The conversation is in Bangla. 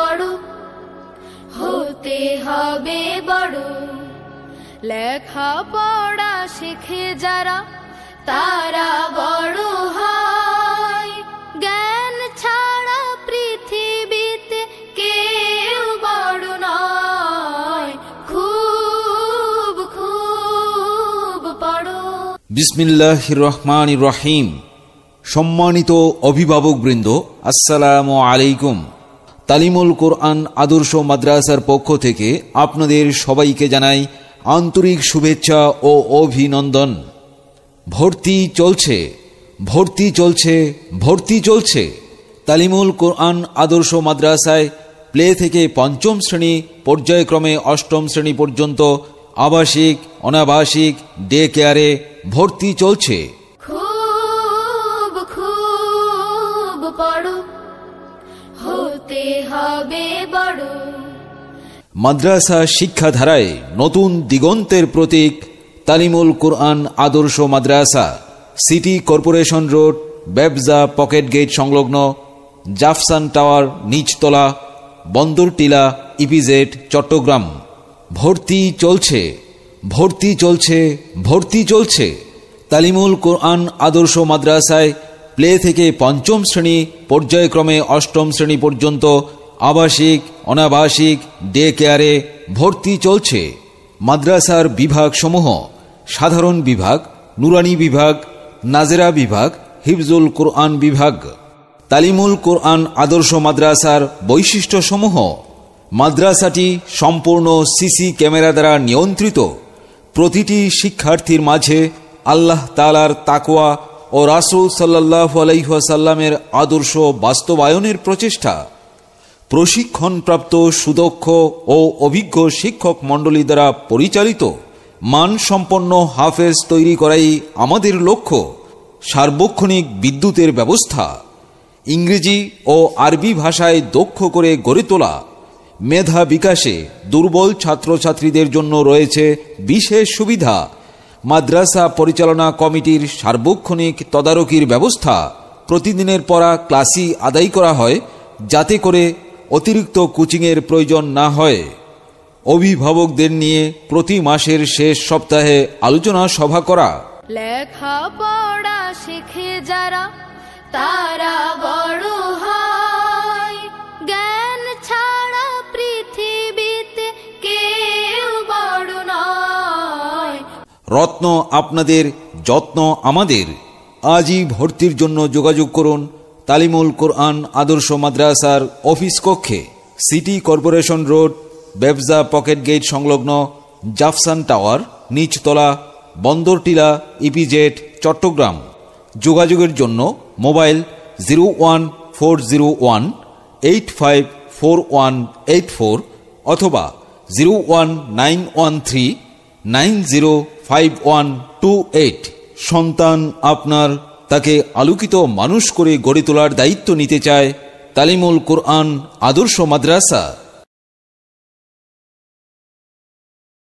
বড়, হতে হবে বড়। লেখা পড়া শিখে যারা তারা বড় হয়, জ্ঞান ছাড়া পৃথিবীতে কেউ বড় নয়। খুব খুব পড়ো। বিসমিল্লাহির রহমানির রহিম। সম্মানিত অভিভাবকবৃন্দ, আসসালামু আলাইকুম। তালিমুল কোরআন আদর্শ মাদ্রাসার পক্ষ থেকে আপনাদের সবাইকে জানাই আন্তরিক শুভেচ্ছা ও অভিনন্দন। ভর্তি চলছে, ভর্তি চলছে, ভর্তি চলছে। তালিমুল কোরআন আদর্শ মাদ্রাসায় প্লে থেকে পঞ্চম শ্রেণী, পর্যায়ক্রমে অষ্টম শ্রেণী পর্যন্ত আবাসিক, অনাবাসিক, ডে কেয়ারে ভর্তি চলছে। খুব খুব পড়ো, হতে হবে বড়। মাদ্রাসা শিক্ষাধারায় নতুন দিগন্তের প্রতীক তালিমুল কোরআন আদর্শ মাদ্রাসা, সিটি কর্পোরেশন রোড, ব্যবসা পকেট গেট সংলগ্ন, জাফসান টাওয়ার নিচতলা, বন্দরটিলা, ইপিজেড, চট্টগ্রাম। ভর্তি চলছে, ভর্তি চলছে, ভর্তি চলছে। তালিমুল কোরআন আদর্শ মাদ্রাসায় প্লে থেকে পঞ্চম শ্রেণী, পর্যায়ক্রমে অষ্টম শ্রেণী পর্যন্ত আবাসিক, অনাবাসিক, ডে কেয়ারে ভর্তি চলছে। মাদ্রাসার বিভাগসমূহ: সাধারণ বিভাগ, নুরানি বিভাগ, নাজেরা বিভাগ, হিফজুল কোরআন বিভাগ। তালিমুল কোরআন আদর্শ মাদ্রাসার বৈশিষ্ট্যসমূহ: মাদ্রাসাটি সম্পূর্ণ সিসি ক্যামেরা দ্বারা নিয়ন্ত্রিত। প্রতিটি শিক্ষার্থীর মাঝে আল্লাহ তাআলার তাকওয়া ও রাসূল সাল্লাল্লাহু আলাইহি ওয়াসাল্লামের আদর্শ বাস্তবায়নের প্রচেষ্টা। প্রশিক্ষণপ্রাপ্ত সুদক্ষ ও অভিজ্ঞ শিক্ষক মণ্ডলী দ্বারা পরিচালিত মানসম্পন্ন হাফেজ তৈরি করাই আমাদের লক্ষ্য। সার্বক্ষণিক বিদ্যুতের ব্যবস্থা, ইংরেজি ও আরবি ভাষায় দক্ষ করে গড়ে তোলা। মেধা বিকাশে দুর্বল ছাত্রছাত্রীদের জন্য রয়েছে বিশেষ সুবিধা। মাদ্রাসা পরিচালনা কমিটির সার্বক্ষণিক তদারকির ব্যবস্থা। প্রতিদিনের পড়া ক্লাসই আদায় করা হয়, যাতে করে অতিরিক্ত কোচিংয়ের প্রয়োজন না হয়। অভিভাবকদের নিয়ে প্রতি মাসের শেষ সপ্তাহে আলোচনা সভা করা। লেখা পড়া শিখে যারা তারা বড় হয়, জ্ঞান ছাড়া পৃথিবীতে কেউ বড় নয়। রত্ন আপনাদের, যত্ন আমাদের। আজই ভর্তির জন্য যোগাযোগ করুন তালিমুল কোরআন আদর্শ মাদ্রাসার অফিস কক্ষে, সিটি কর্পোরেশন রোড, ব্যবসা পকেট গেট সংলগ্ন, জাফসান টাওয়ার নিচতলা, বন্দরটিলা, ইপিজেড, চট্টগ্রাম। যোগাযোগের জন্য মোবাইল 01401854184 অথবা 01913905128। সন্তান আপনার, তাকে আলোকিত মানুষ করে গড়ে তোলার দায়িত্ব নিতে চায় তালিমুল কোরআন আদর্শ মাদ্রাসা।